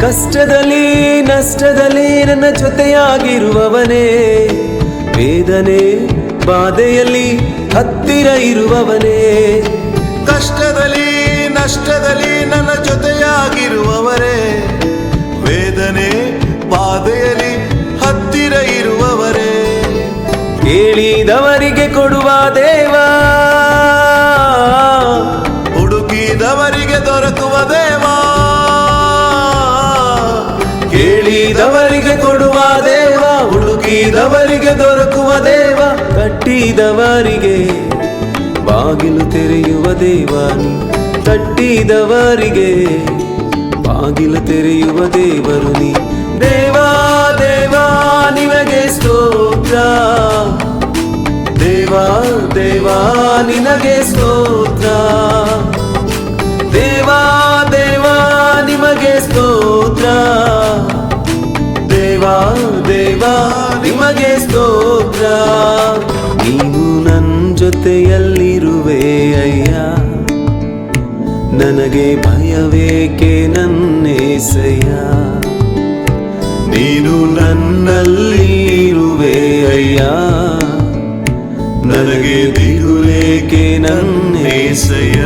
ಕಷ್ಟದಲ್ಲಿ ನಷ್ಟದಲ್ಲಿ ನನ್ನ ಜೊತೆಯಾಗಿರುವವನೇ, ವೇದನೆ ಬಾಧೆಯಲ್ಲಿ ಹತ್ತಿರ ಇರುವವನೇ. ಕಷ್ಟದಲ್ಲಿ ನಷ್ಟದಲ್ಲಿ ನನ್ನ ಜೊತೆಯಾಗಿರುವವರೇ, ವೇದನೆ ಬಾಧೆಯಲ್ಲಿ ಹತ್ತಿರ ಇರುವವರೇ. ಕೇಳಿದವರಿಗೆ ಕೊಡುವ ದೇವ, ಹುಡುಕಿದವರಿಗೆ ದೊರಕುವ ದೇವ. ಕೇಳಿದವರಿಗೆ ಕೊಡುವ ದೇವ, ಹುಡುಕಿದವರಿಗೆ ದೊರಕುವ ದೇವ. ತಟ್ಟಿದವರಿಗೆ ಬಾಗಿಲು ತೆರೆಯುವ ದೇವಾನಿ, ತಟ್ಟಿದವರಿಗೆ ಬಾಗಿಲು ತೆರೆಯುವ ದೇವರು ನೀ. ದೇವಾ ದೇವಾ ನಿನಗೆ ಸ್ತೋತ್ರ, ದೇವಾ ದೇವಾ ನಿನಗೆ ಸ್ತೋತ್ರ, ದೇವಾ ದೇವಾ ನಿಮಗೆ ಸ್ತೋತ್ರ, ದೇವಾ ದೇವಾ ನಿಮಗೆ ಸ್ತೋತ್ರ. ನೀನು ನನ್ನ ಜೊತೆಯಲ್ಲಿರುವೆ ಅಯ್ಯ, ನನಗೆ ಭಯವೇಕೆ ನನ್ನೇಸಯ್ಯ. ನೀನು ನನ್ನಲ್ಲಿ ಇರುವೆ ಅಯ್ಯ, ನನಗೆ ದಿಗುಲೇಕೆ ನನ್ನೇಸಯ್ಯ.